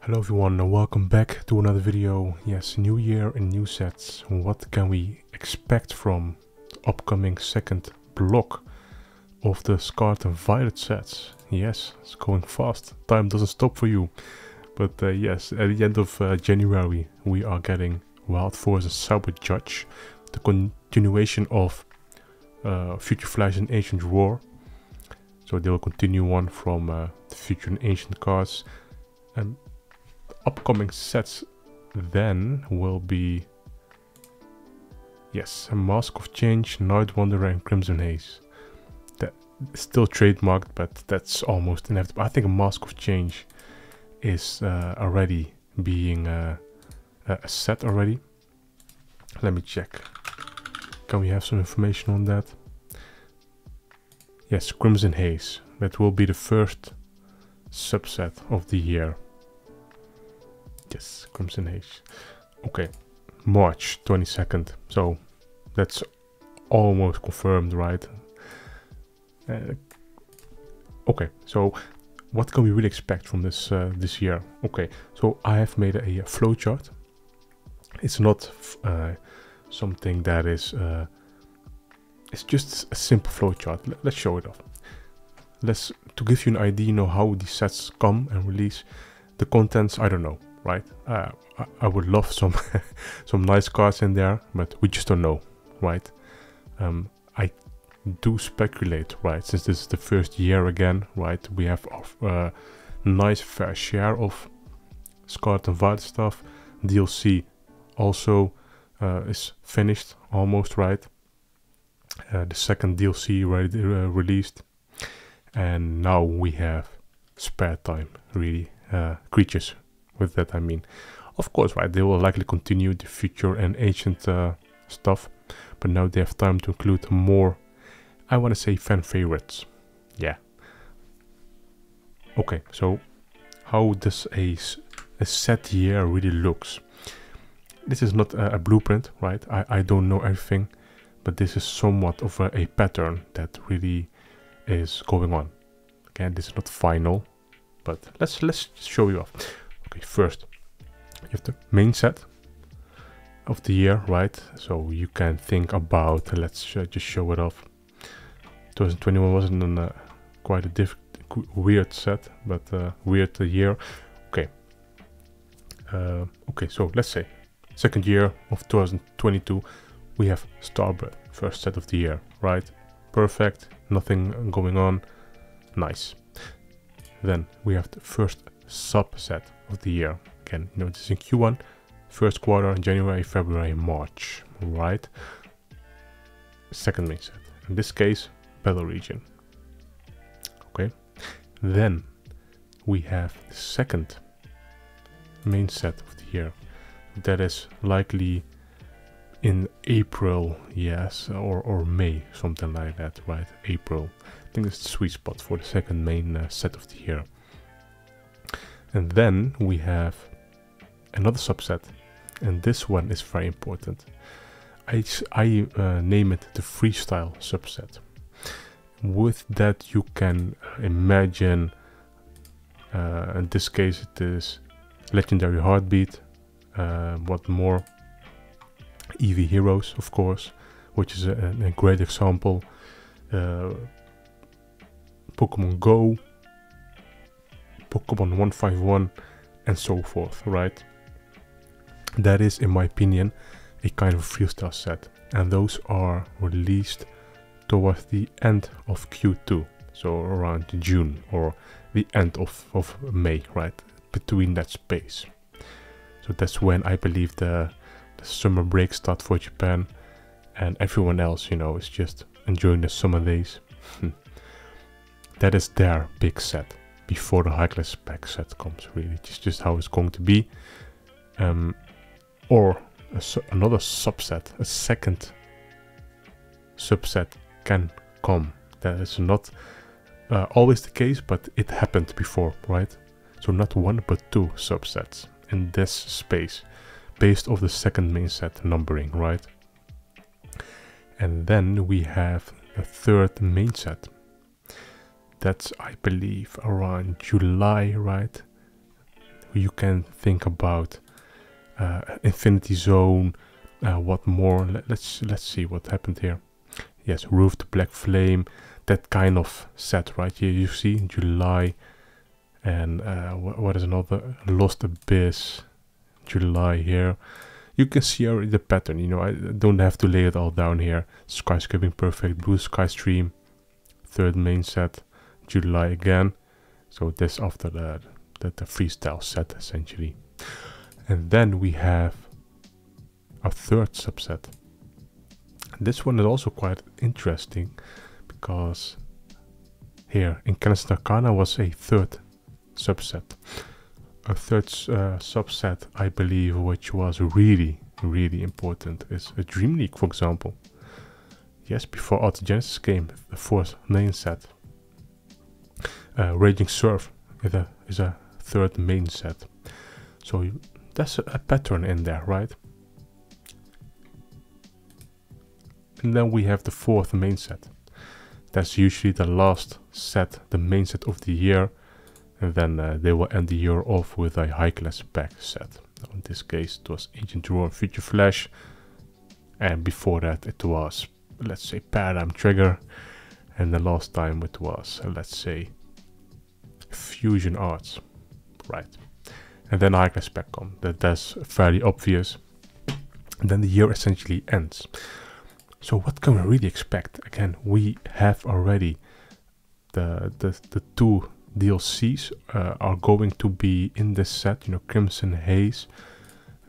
Hello everyone and welcome back to another video. Yes, new year and new sets. What can we expect from the upcoming second block of the Scarlet and Violet sets? Yes, it's going fast. Time doesn't stop for you. But yes, at the end of January we are getting Wild Force and Cyber Judge, the continuation of Future Flash and Ancient Roar. So they will continue on from the Future and Ancient cards. And upcoming sets then will be, yes, a Mask of Change, Night Wanderer and Crimson Haze. That is still trademarked, but that's almost inevitable. I think a Mask of Change is already being a set already. Let me check. Can we have some information on that? Yes, Crimson Haze. That will be the first subset of the year. Yes, Crimson Haze. Okay, March 22nd. So that's almost confirmed, right? Okay, so what can we really expect from this this year? Okay, so I have made a flowchart. It's not something that is. It's just a simple flowchart. Let's show it off. To give you an idea, how these sets come and release. The contents, I don't know. Right, I would love some some nice cards in there, but we just don't know, right? I do speculate, right? Since this is the first year again, right? We have a nice fair share of Scarlet and Violet stuff. DLC also is finished almost, right? The second DLC already released, and now we have spare time, really, creatures. With that I mean, of course, right, they will likely continue the Future and Ancient stuff, but now they have time to include more, I want to say, fan favorites. Yeah. Okay, so how does a set year really looks? This is not a blueprint, right? I don't know everything, but this is somewhat of a pattern that really is going on. Again, this is not final, but let's show you off. Okay, first you have the main set of the year, right? So you can think about, let's just show it off. 2021 wasn't quite a weird set, but weird year. Okay. Okay, so let's say second year of 2022, we have Starbird, first set of the year, right? Perfect, nothing going on, nice. Then we have the first subset of the year. Again, this is in Q1, first quarter, January, February, March, right? Second main set. In this case, Battle Region. Okay. Then we have the second main set of the year. That is likely in April, yes, or May, something like that, right? April. I think it's the sweet spot for the second main set of the year. And then we have another subset, and this one is very important. I name it the freestyle subset. With that you can imagine, in this case it is Legendary Heartbeat, what more, Eevee Heroes, of course, which is a great example, Pokemon Go, Pokemon 151 and so forth, right? That is, in my opinion, a kind of freestyle set, and those are released towards the end of Q2, so around June or the end of May, right? Between that space. So that's when I believe the summer break starts for Japan, and everyone else, is just enjoying the summer days. That is their big set before the high class spec set comes, really. It's just how it's going to be. Or another subset, a second subset can come. That is not always the case, but it happened before, right? So not one but two subsets in this space, based off the second main set numbering, right? And then we have a third main set. That's, I believe, around July, right? you can think about Infinity Zone. What more? Let's see what happened here. Yes, Roof to Black Flame, that kind of set, right? Here you see July, and what is another? Lost Abyss, July here. You can see already the pattern, you know, I don't have to lay it all down here. Skyscraping Perfect, Blue Sky Stream, third main set, July again. So this after the freestyle set essentially. And then we have a third subset. This one is also quite interesting because here in Incantation Arcana was a third subset. A third subset, I believe, which was really important, is a Dream League, for example. Yes, before Autogenesis came, the fourth main set. Raging Surf is a third main set. So there's a pattern in there, right? And then we have the fourth main set. That's usually the last set, the main set of the year. And then they will end the year off with a high class pack set. Now in this case it was Ancient Draw and Future Flash. And before that it was, let's say, Paradigm Trigger. And the last time it was, let's say, Fusion Arts. Right. And then high class pack come. That's fairly obvious. And then the year essentially ends. So what can we really expect? Again, we have already the two DLCs are going to be in this set, you know, Crimson Haze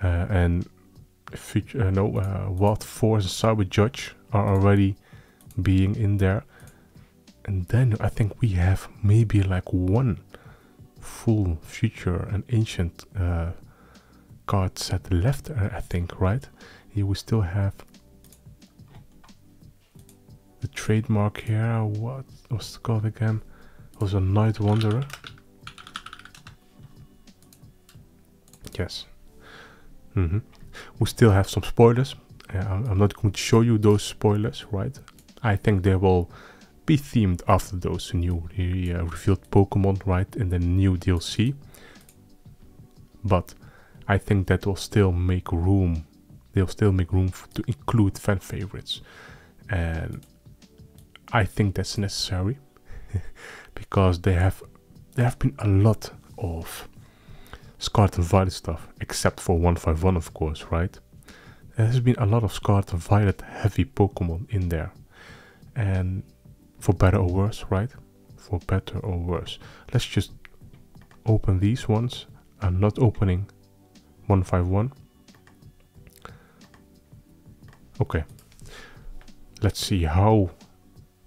and Wild Force and Cyber Judge are already being in there. And then I think we have maybe like one full future and ancient card set left, I think, right? Here we still have the trademark here. What was it called again? Was a Night Wanderer. Yes. We still have some spoilers. I'm not going to show you those spoilers, right? I think they will be themed after those newly revealed Pokemon, right, in the new DLC. But I think that will still make room. They'll still make room to include fan favorites, and I think that's necessary. Because there have been a lot of Scarlet and Violet stuff, except for 151, of course, right? There has been a lot of Scarlet and Violet heavy Pokemon in there, and for better or worse, right? For better or worse. Let's just open these ones. I'm not opening 151. Okay, let's see how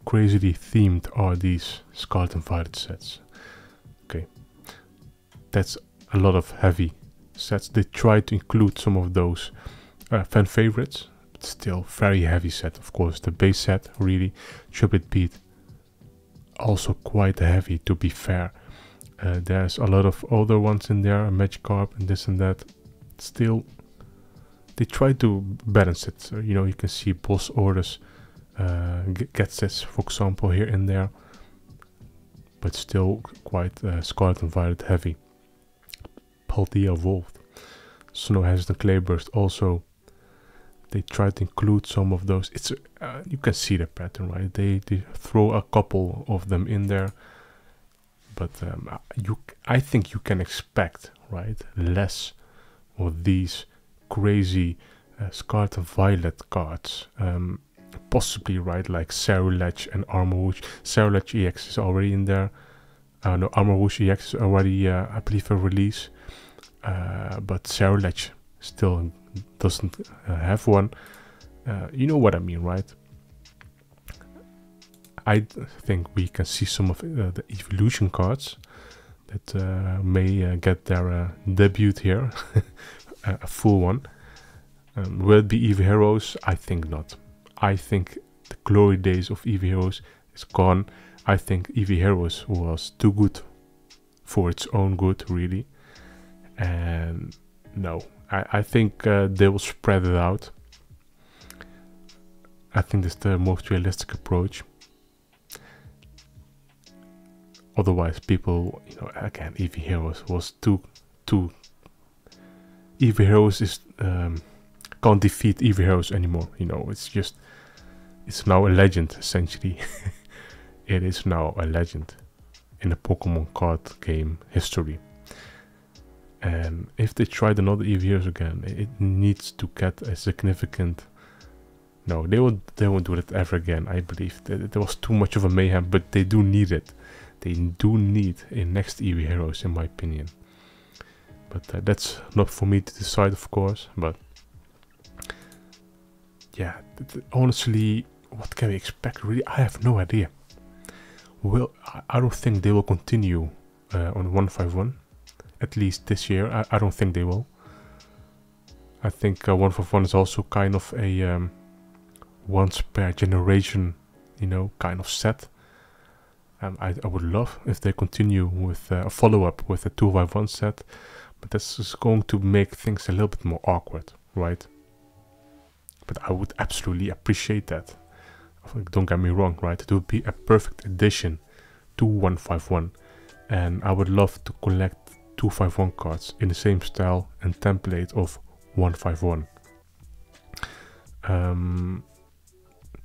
crazily themed are these Scarlet and Violet sets. Okay, that's a lot of heavy sets. They try to include some of those fan favorites, but still very heavy set. Of course, the base set, really, Triplet Beat, also quite heavy, to be fair. There's a lot of other ones in there, Magikarp and this and that. Still, they try to balance it. So, you know, you can see boss orders gets this, for example, here in there, but still quite Scarlet and Violet heavy. Paldea Evolved, Snow Hazard and Clayburst also. They try to include some of those. It's you can see the pattern, right? They throw a couple of them in there, but I think you can expect, right, less of these crazy Scarlet and Violet cards. Possibly, right, like Cerulege and Armorwoosh. Cerulege EX is already in there. No, Armorwoosh EX is already, I believe, a release. But Cerulege still doesn't have one. You know what I mean, right? I think we can see some of the evolution cards that may get their debut here. A full one. Will it be Eevee Heroes? I think not. I think the glory days of Eevee Heroes is gone. I think Eevee Heroes was too good for its own good, really. And no, I think they will spread it out. I think that's the most realistic approach. Otherwise, people, you know, again, Eevee Heroes was too to Eevee Heroes is can't defeat Eevee Heroes anymore. You know, it's now a legend essentially. It is now a legend in the Pokemon card game history. And if they tried another Eevee Heroes again, it needs to get a significant. No, they won't do it ever again. I believe there was too much of a mayhem, but they do need it. They do need a next Eevee Heroes, in my opinion. But that's not for me to decide, of course. But yeah, honestly, what can we expect? Really, I have no idea. Well, I don't think they will continue on 151. At least this year, I don't think they will. I think 151 is also kind of a once per generation, you know, kind of set. I would love if they continue with a follow-up with a 251 set, but this is going to make things a little bit more awkward, right? But I would absolutely appreciate that. Don't get me wrong, right? It would be a perfect addition to 151, and I would love to collect 251 cards in the same style and template of 151.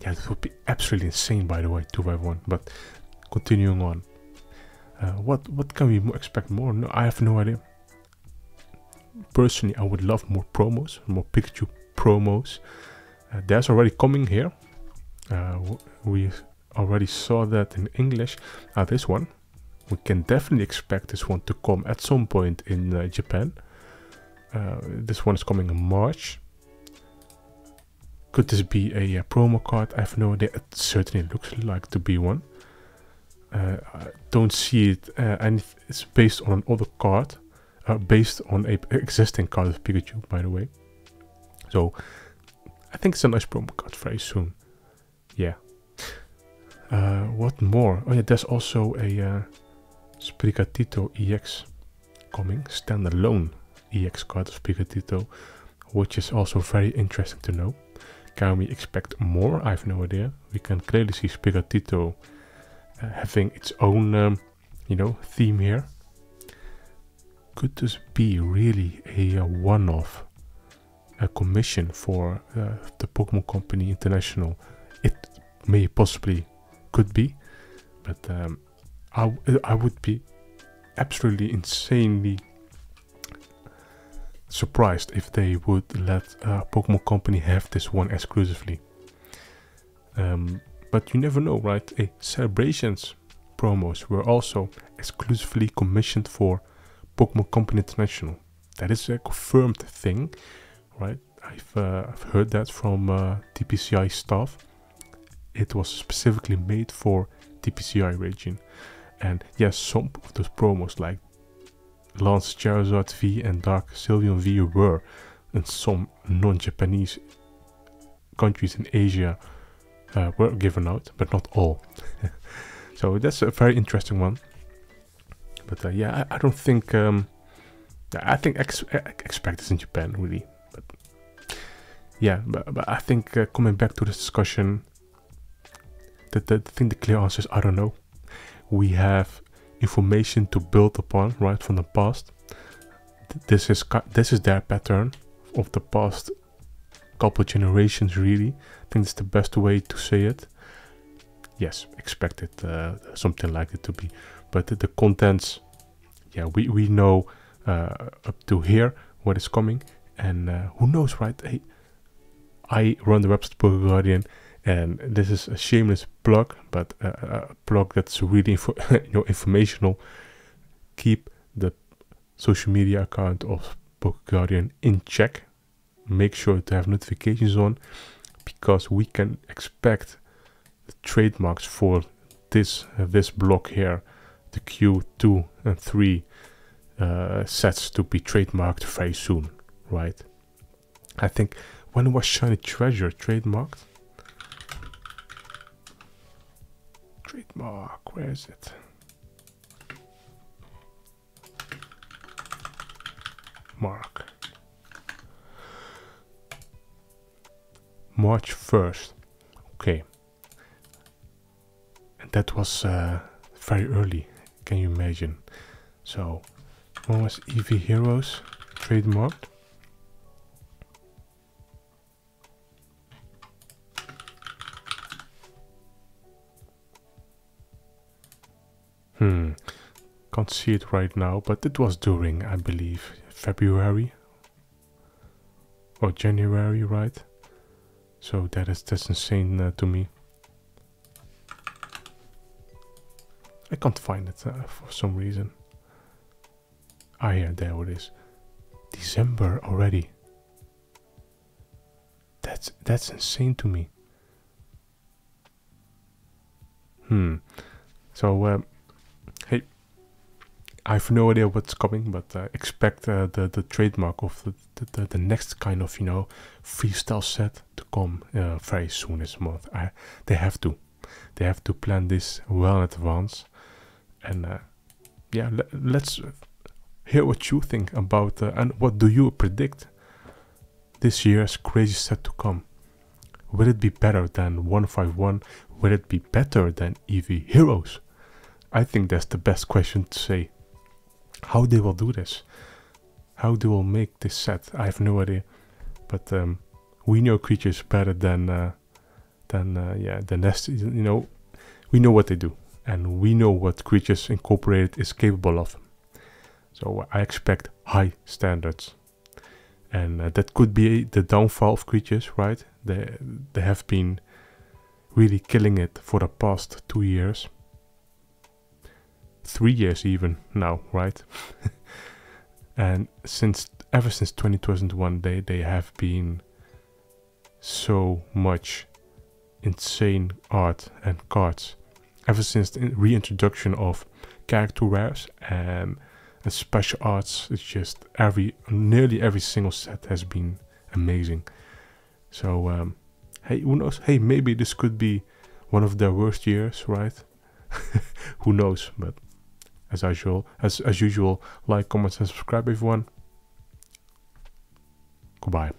Yeah, it would be absolutely insane, by the way, 251. But continuing on, what can we expect more? No, I have no idea. Personally, I would love more promos, more Pikachu promos. There's already coming here. We already saw that in English. This one, we can definitely expect this one to come at some point in Japan. This one is coming in March. Could this be a promo card? I have no idea. It certainly looks like to be one. I don't see it, and it's based on another card, based on a existing card of Pikachu, by the way. So I think it's a nice promo card very soon. Yeah. What more? Oh yeah, there's also a Sprigatito EX coming, standalone EX card of Sprigatito, which is also very interesting to know. Can we expect more? I have no idea. We can clearly see Sprigatito having its own, you know, theme here. Could this be really a one-off, a commission for the Pokemon Company International? It may possibly could be, but I would be absolutely insanely surprised if they would let Pokemon Company have this one exclusively. But you never know, right? Celebrations promos were also exclusively commissioned for Pokemon Company International. That is a confirmed thing, right? I've heard that from TPCI staff. It was specifically made for TPCI region. And yes, some of those promos like Lance Charizard V and Dark Sylveon V were in some non-Japanese countries in Asia were given out, but not all. So that's a very interesting one. But yeah, I don't think I think expect this in Japan really. But yeah, but I think coming back to this discussion, I think the clear answer is I don't know. We have information to build upon, right, from the past. This is their pattern of the past couple generations, really. I think it's the best way to say it. Yes, expect it something like it to be, but the contents, yeah, we know up to here what is coming, and who knows, right? Hey, I run the website Poké Guardian, and this is a shameless plug, but a plug that's really informational. Keep the social media account of Poké Guardian in check. Make sure to have notifications on, because we can expect the trademarks for this block here, the Q2 and 3 sets, to be trademarked very soon, right? I think when was Shiny Treasure trademarked? Trademark, where is it? Mark. March 1st. Okay. And that was very early, can you imagine? So One was Eevee Heroes, trademarked. Can't see it right now, but it was during, I believe, February or January, right? So that's insane to me. I can't find it for some reason. Ah, yeah, there it is. December already. That's insane to me. So hey, I have no idea what's coming, but expect the trademark of the next kind of, you know, freestyle set to come very soon this month. They have to plan this well in advance, and yeah, let's hear what you think about and what do you predict this year's crazy set to come. Will it be better than 151? Will it be better than Eevee Heroes? I think that's the best question to say. How they will do this, how they will make this set, I have no idea. But we know creatures better than the nest. You know, we know what they do, and we know what Creatures Incorporated is capable of. So I expect high standards, and that could be the downfall of Creatures, right? They have been really killing it for the past 2 years. 3 years even now, right? And ever since 2021 they have been so much insane art and cards. Ever since the reintroduction of character rares and special arts, it's just nearly every single set has been amazing. So hey, who knows? Hey, maybe this could be one of their worst years, right? Who knows? But as usual, like, comment, and subscribe, everyone. Goodbye.